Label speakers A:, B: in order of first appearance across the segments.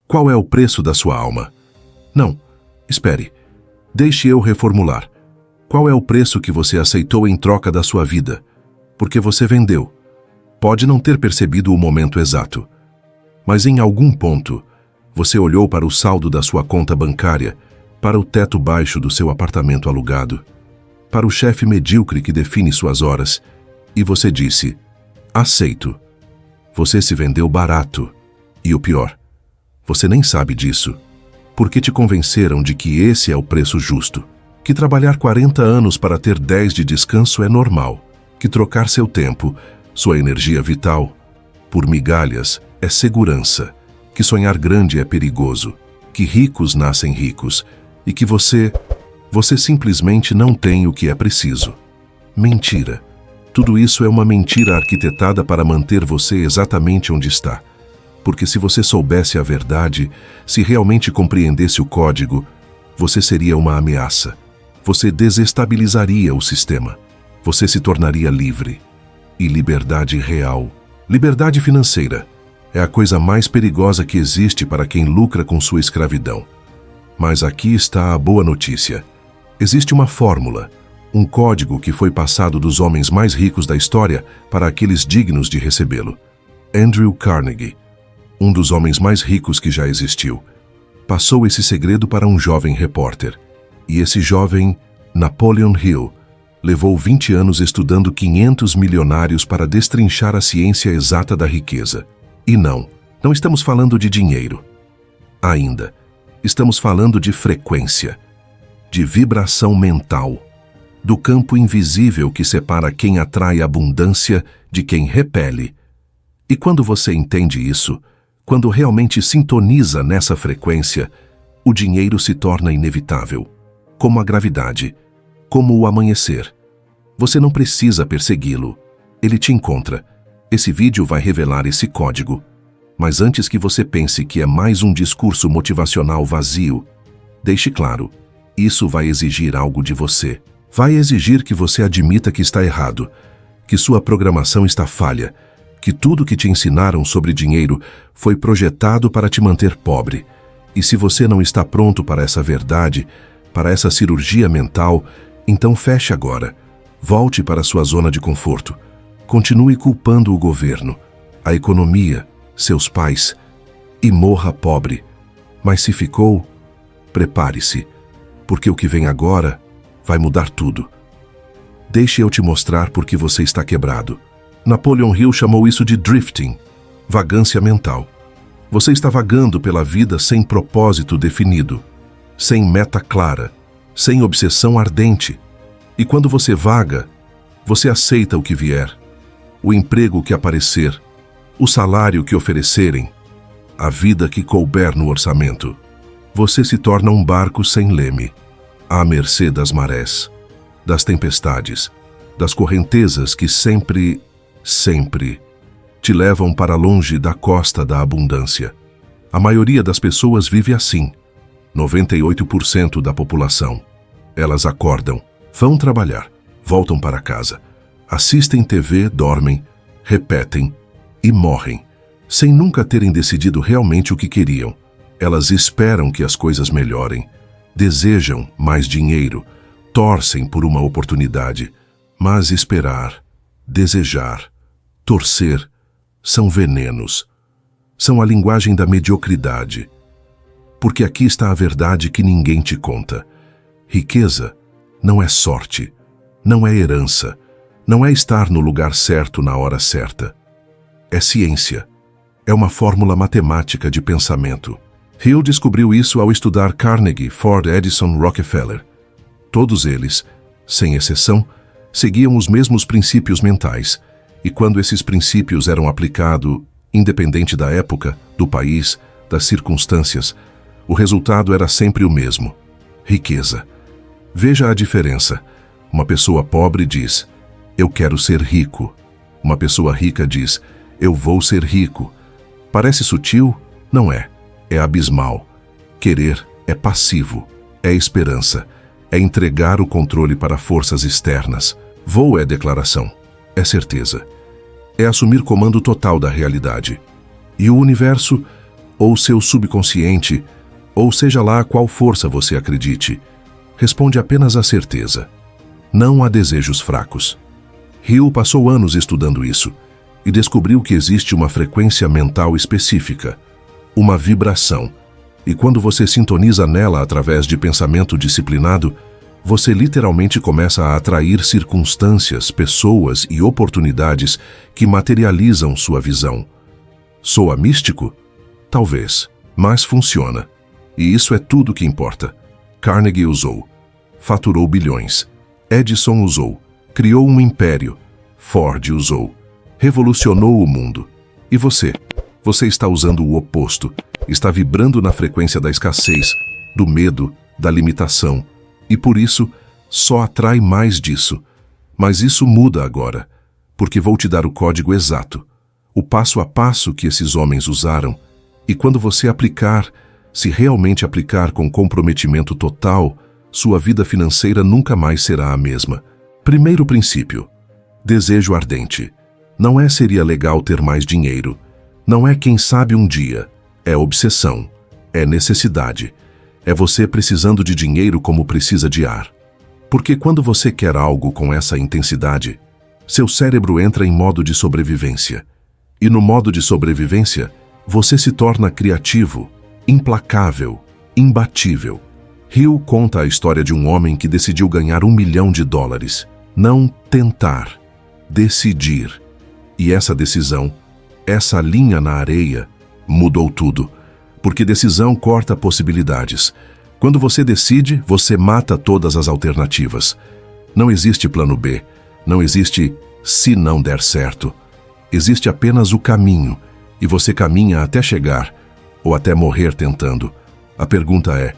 A: Qual é o preço da sua alma? Não, espere. Deixe eu reformular. Qual é o preço que você aceitou em troca da sua vida? Porque você vendeu. Pode não ter percebido o momento exato, mas em algum ponto, você olhou para o saldo da sua conta bancária, para o teto baixo do seu apartamento alugado, para o chefe medíocre que define suas horas, e você disse: aceito. Você se vendeu barato. E o pior, você nem sabe disso, porque te convenceram de que esse é o preço justo, que trabalhar 40 anos para ter 10 de descanso é normal, que trocar seu tempo, sua energia vital, por migalhas é segurança, que sonhar grande é perigoso, que ricos nascem ricos e que você simplesmente não tem o que é preciso. Mentira. Tudo isso é uma mentira arquitetada para manter você exatamente onde está. Porque se você soubesse a verdade, se realmente compreendesse o código, você seria uma ameaça. Você desestabilizaria o sistema. Você se tornaria livre. E liberdade real, liberdade financeira, é a coisa mais perigosa que existe para quem lucra com sua escravidão. Mas aqui está a boa notícia. Existe uma fórmula, um código que foi passado dos homens mais ricos da história para aqueles dignos de recebê-lo. Andrew Carnegie, um dos homens mais ricos que já existiu, passou esse segredo para um jovem repórter. E esse jovem, Napoleon Hill, levou 20 anos estudando 500 milionários para destrinchar a ciência exata da riqueza. E não estamos falando de dinheiro. Ainda, estamos falando de frequência, de vibração mental, do campo invisível que separa quem atrai abundância de quem repele. E quando você entende isso, quando realmente sintoniza nessa frequência, o dinheiro se torna inevitável, como a gravidade, como o amanhecer. Você não precisa persegui-lo, ele te encontra. Esse vídeo vai revelar esse código. Mas antes que você pense que é mais um discurso motivacional vazio, deixe claro, isso vai exigir algo de você. Vai exigir que você admita que está errado, que sua programação está falha, que tudo que te ensinaram sobre dinheiro foi projetado para te manter pobre. E se você não está pronto para essa verdade, para essa cirurgia mental, então feche agora. Volte para sua zona de conforto. Continue culpando o governo, a economia, seus pais, e morra pobre. Mas se ficou, prepare-se, porque o que vem agora vai mudar tudo. Deixe eu te mostrar por que você está quebrado. Napoleon Hill chamou isso de drifting, vagância mental. Você está vagando pela vida sem propósito definido, sem meta clara, sem obsessão ardente. E quando você vaga, você aceita o que vier, o emprego que aparecer, o salário que oferecerem, a vida que couber no orçamento. Você se torna um barco sem leme, à mercê das marés, das tempestades, das correntezas que sempre te levam para longe da costa da abundância. A maioria das pessoas vive assim, 98% da população. Elas acordam, vão trabalhar, voltam para casa, assistem TV, dormem, repetem e morrem, sem nunca terem decidido realmente o que queriam. Elas esperam que as coisas melhorem, desejam mais dinheiro, torcem por uma oportunidade, mas esperar, desejar, torcer, são venenos. São a linguagem da mediocridade. Porque aqui está a verdade que ninguém te conta. Riqueza não é sorte, não é herança, não é estar no lugar certo na hora certa. É ciência. É uma fórmula matemática de pensamento. Hill descobriu isso ao estudar Carnegie, Ford, Edison, Rockefeller. Todos eles, sem exceção, seguiam os mesmos princípios mentais, e quando esses princípios eram aplicados, independente da época, do país, das circunstâncias, o resultado era sempre o mesmo: riqueza. Veja a diferença. Uma pessoa pobre diz: eu quero ser rico. Uma pessoa rica diz: eu vou ser rico. Parece sutil? Não é. É abismal. Querer é passivo, é esperança, é entregar o controle para forças externas. Vou é declaração, é certeza. É assumir comando total da realidade. E o universo ou seu subconsciente, ou seja lá qual força você acredite, responde apenas à certeza. Não há desejos fracos. Hill passou anos estudando isso e descobriu que existe uma frequência mental específica, uma vibração, e quando você sintoniza nela através de pensamento disciplinado, você literalmente começa a atrair circunstâncias, pessoas e oportunidades que materializam sua visão. Soa místico? Talvez, mas funciona. E isso é tudo que importa. Carnegie usou. Faturou bilhões. Edison usou. Criou um império. Ford usou. Revolucionou o mundo. E você? Você está usando o oposto. Está vibrando na frequência da escassez, do medo, da limitação. E por isso, só atrai mais disso. Mas isso muda agora, porque vou te dar o código exato, o passo a passo que esses homens usaram. E quando você aplicar, se realmente aplicar com comprometimento total, sua vida financeira nunca mais será a mesma. Primeiro princípio: desejo ardente. Não é seria legal ter mais dinheiro. Não é quem sabe um dia. É obsessão. É necessidade. É você precisando de dinheiro como precisa de ar. Porque quando você quer algo com essa intensidade, seu cérebro entra em modo de sobrevivência. E no modo de sobrevivência, você se torna criativo, implacável, imbatível. Hill conta a história de um homem que decidiu ganhar $1 milhão. Não tentar, decidir. E essa decisão, essa linha na areia, mudou tudo. Porque decisão corta possibilidades. Quando você decide, você mata todas as alternativas. Não existe plano B. Não existe se não der certo. Existe apenas o caminho. E você caminha até chegar, ou até morrer tentando. A pergunta é: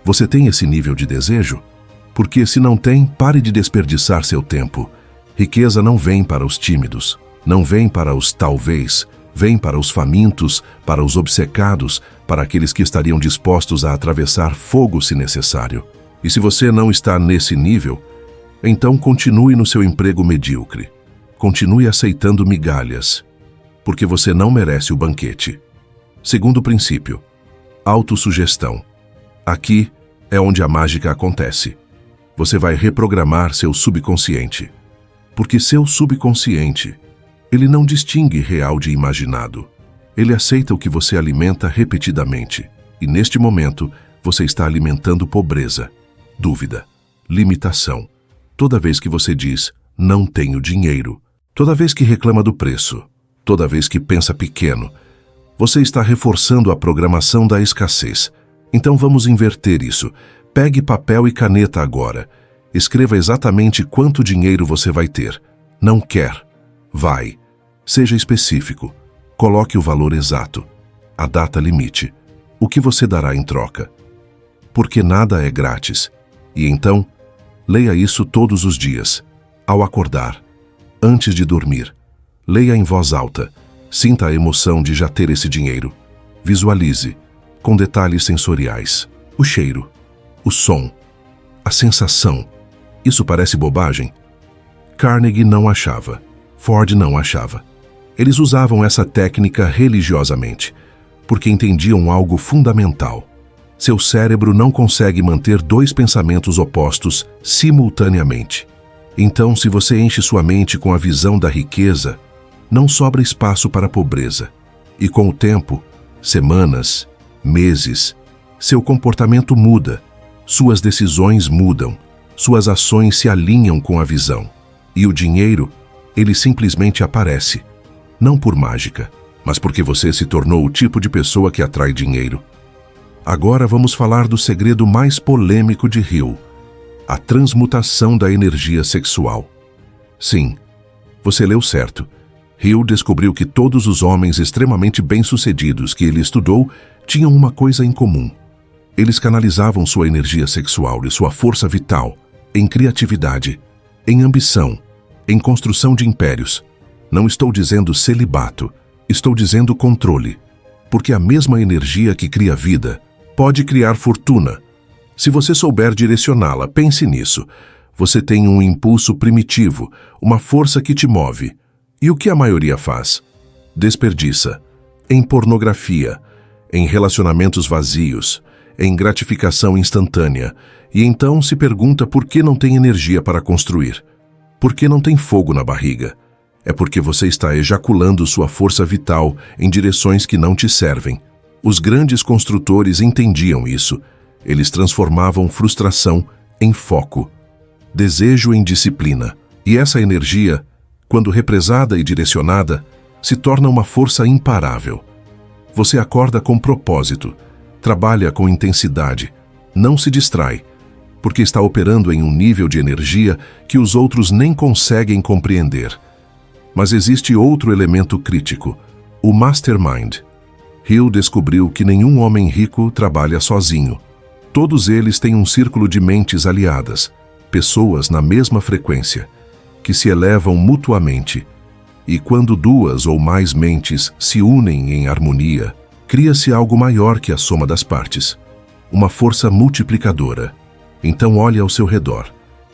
A: você tem esse nível de desejo? Porque se não tem, pare de desperdiçar seu tempo. Riqueza não vem para os tímidos. Não vem para os talvez. Vem para os famintos, para os obcecados, para aqueles que estariam dispostos a atravessar fogo se necessário. E se você não está nesse nível, então continue no seu emprego medíocre. Continue aceitando migalhas, porque você não merece o banquete. Segundo princípio: autossugestão. Aqui é onde a mágica acontece. Você vai reprogramar seu subconsciente. Porque seu subconsciente, ele não distingue real de imaginado. Ele aceita o que você alimenta repetidamente. E neste momento, você está alimentando pobreza, dúvida, limitação. Toda vez que você diz, não tenho dinheiro. Toda vez que reclama do preço. Toda vez que pensa pequeno. Você está reforçando a programação da escassez. Então vamos inverter isso. Pegue papel e caneta agora. Escreva exatamente quanto dinheiro você vai ter. Não quer. Vai. Seja específico. Coloque o valor exato. A data limite. O que você dará em troca? Porque nada é grátis. E então, leia isso todos os dias. Ao acordar. Antes de dormir. Leia em voz alta. Sinta a emoção de já ter esse dinheiro. Visualize, com detalhes sensoriais. O cheiro. O som. A sensação. Isso parece bobagem? Carnegie não achava. Ford não achava. Eles usavam essa técnica religiosamente, porque entendiam algo fundamental. Seu cérebro não consegue manter dois pensamentos opostos simultaneamente. Então, se você enche sua mente com a visão da riqueza, não sobra espaço para a pobreza. E com o tempo, semanas, meses, seu comportamento muda, suas decisões mudam, suas ações se alinham com a visão. E o dinheiro, ele simplesmente aparece. Não por mágica, mas porque você se tornou o tipo de pessoa que atrai dinheiro. Agora vamos falar do segredo mais polêmico de Hill, a transmutação da energia sexual. Sim, você leu certo. Hill descobriu que todos os homens extremamente bem-sucedidos que ele estudou tinham uma coisa em comum. Eles canalizavam sua energia sexual e sua força vital em criatividade, em ambição, em construção de impérios. Não estou dizendo celibato, estou dizendo controle. Porque a mesma energia que cria vida pode criar fortuna. Se você souber direcioná-la, pense nisso. Você tem um impulso primitivo, uma força que te move. E o que a maioria faz? Desperdiça. Em pornografia, em relacionamentos vazios, em gratificação instantânea, e então se pergunta por que não tem energia para construir. Por que não tem fogo na barriga? É porque você está ejaculando sua força vital em direções que não te servem. Os grandes construtores entendiam isso. Eles transformavam frustração em foco, desejo em disciplina. E essa energia, quando represada e direcionada, se torna uma força imparável. Você acorda com propósito, trabalha com intensidade, não se distrai, porque está operando em um nível de energia que os outros nem conseguem compreender. Mas existe outro elemento crítico, o mastermind. Hill descobriu que nenhum homem rico trabalha sozinho. Todos eles têm um círculo de mentes aliadas, pessoas na mesma frequência, que se elevam mutuamente. E quando duas ou mais mentes se unem em harmonia, cria-se algo maior que a soma das partes, uma força multiplicadora. Então olhe ao seu redor.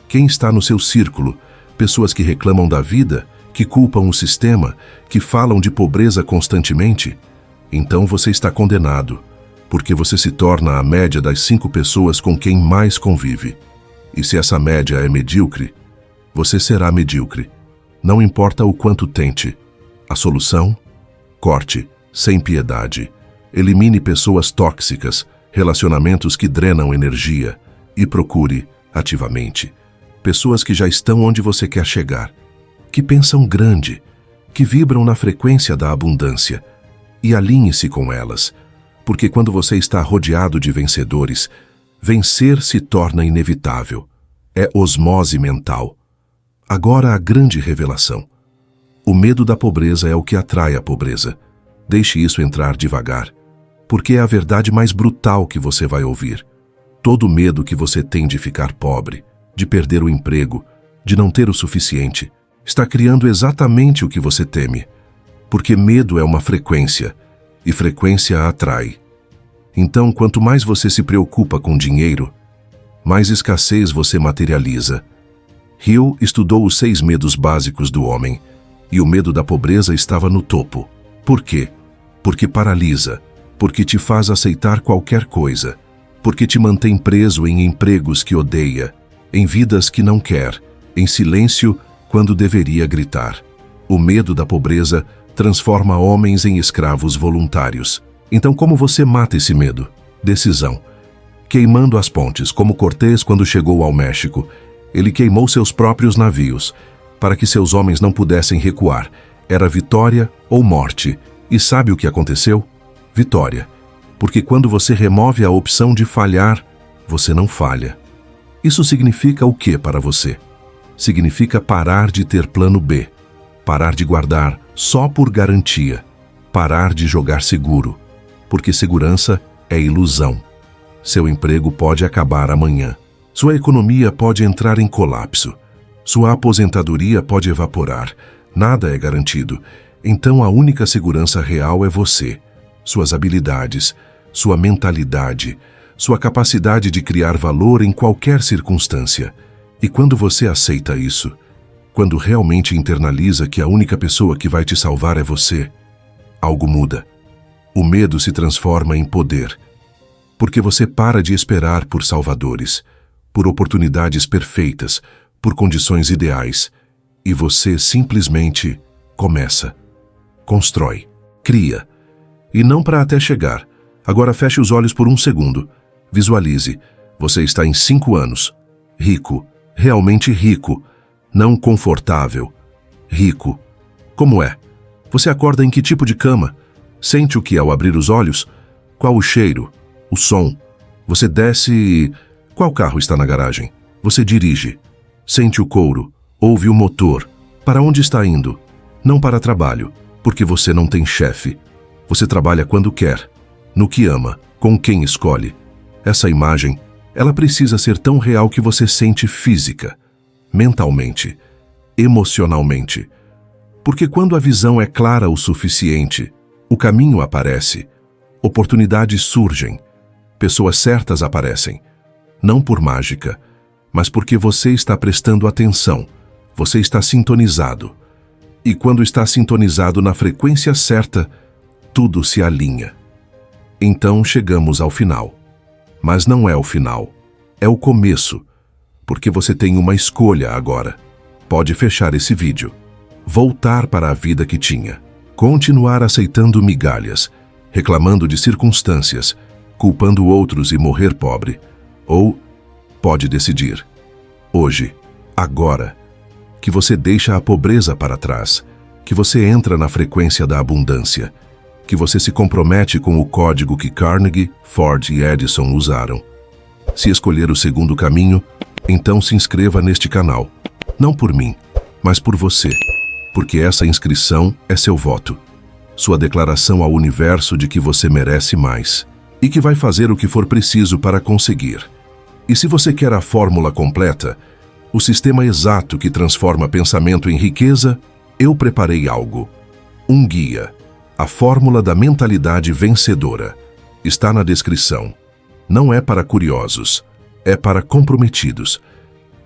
A: Quem está no seu círculo? Pessoas que reclamam da vida, que culpam o sistema, que falam de pobreza constantemente? Então você está condenado, porque você se torna a média das 5 pessoas com quem mais convive. E se essa média é medíocre, você será medíocre. Não importa o quanto tente. A solução? Corte, sem piedade. Elimine pessoas tóxicas, relacionamentos que drenam energia e procure, ativamente, pessoas que já estão onde você quer chegar, que pensam grande, que vibram na frequência da abundância, e alinhe-se com elas, porque quando você está rodeado de vencedores, vencer se torna inevitável. É osmose mental. Agora a grande revelação. O medo da pobreza é o que atrai a pobreza. Deixe isso entrar devagar, porque é a verdade mais brutal que você vai ouvir. Todo medo que você tem de ficar pobre, de perder o emprego, de não ter o suficiente, está criando exatamente o que você teme. Porque medo é uma frequência, e frequência atrai. Então, quanto mais você se preocupa com dinheiro, mais escassez você materializa. Hill estudou os 6 medos básicos do homem, e o medo da pobreza estava no topo. Por quê? Porque paralisa, porque te faz aceitar qualquer coisa, porque te mantém preso em empregos que odeia, em vidas que não quer, em silêncio quando deveria gritar. O medo da pobreza transforma homens em escravos voluntários. Então, como você mata esse medo? Decisão. Queimando as pontes, como Cortés quando chegou ao México. Ele queimou seus próprios navios, para que seus homens não pudessem recuar. Era vitória ou morte. E sabe o que aconteceu? Vitória. Porque quando você remove a opção de falhar, você não falha. Isso significa o que para você? Significa parar de ter plano B, parar de guardar só por garantia, parar de jogar seguro, porque segurança é ilusão. Seu emprego pode acabar amanhã. Sua economia pode entrar em colapso. Sua aposentadoria pode evaporar. Nada é garantido. Então a única segurança real é você, suas habilidades, sua mentalidade, sua capacidade de criar valor em qualquer circunstância. E quando você aceita isso, quando realmente internaliza que a única pessoa que vai te salvar é você, algo muda. O medo se transforma em poder, porque você para de esperar por salvadores, por oportunidades perfeitas, por condições ideais, e você simplesmente começa, constrói, cria. E não para até chegar. Agora feche os olhos por um segundo. Visualize. Você está em 5 anos. Rico. Realmente rico. Não confortável. Rico. Como é? Você acorda em que tipo de cama? Sente o que ao abrir os olhos? Qual o cheiro? O som? Você desce e... Qual carro está na garagem? Você dirige. Sente o couro. Ouve o motor. Para onde está indo? Não para trabalho, porque você não tem chefe. Você trabalha quando quer, no que ama, com quem escolhe. Essa imagem, ela precisa ser tão real que você sente física, mentalmente, emocionalmente. Porque quando a visão é clara o suficiente, o caminho aparece, oportunidades surgem, pessoas certas aparecem. Não por mágica, mas porque você está prestando atenção, você está sintonizado. E quando está sintonizado na frequência certa, tudo se alinha. Então chegamos ao final. Mas não é o final. É o começo. Porque você tem uma escolha agora. Pode fechar esse vídeo. Voltar para a vida que tinha. Continuar aceitando migalhas, reclamando de circunstâncias, culpando outros e morrer pobre. Ou pode decidir, hoje, agora, que você deixa a pobreza para trás, que você entra na frequência da abundância, que você se compromete com o código que Carnegie, Ford e Edison usaram. Se escolher o segundo caminho, então se inscreva neste canal. Não por mim, mas por você, porque essa inscrição é seu voto. Sua declaração ao universo de que você merece mais e que vai fazer o que for preciso para conseguir. E se você quer a fórmula completa, o sistema exato que transforma pensamento em riqueza, eu preparei algo. Um guia. A fórmula da mentalidade vencedora. Está na descrição. Não é para curiosos, é para comprometidos.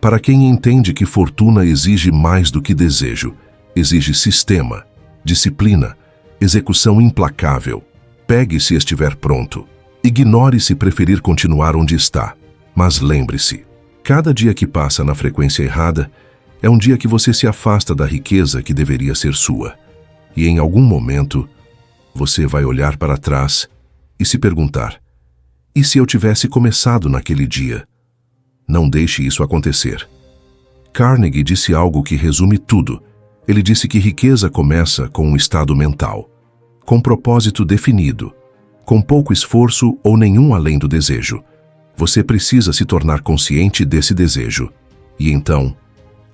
A: Para quem entende que fortuna exige mais do que desejo, exige sistema, disciplina, execução implacável. Pegue se estiver pronto. Ignore se preferir continuar onde está. Mas lembre-se, cada dia que passa na frequência errada é um dia que você se afasta da riqueza que deveria ser sua. E em algum momento, você vai olhar para trás e se perguntar: e se eu tivesse começado naquele dia? Não deixe isso acontecer. Carnegie disse algo que resume tudo. Ele disse que riqueza começa com um estado mental, com propósito definido, com pouco esforço ou nenhum além do desejo. Você precisa se tornar consciente desse desejo e então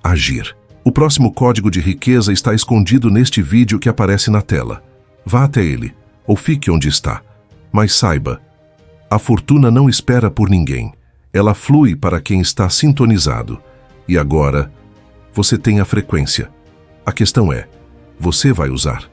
A: agir. O próximo código de riqueza está escondido neste vídeo que aparece na tela. Vá até ele, ou fique onde está. Mas saiba, a fortuna não espera por ninguém. Ela flui para quem está sintonizado. E agora, você tem a frequência. A questão é, você vai usar?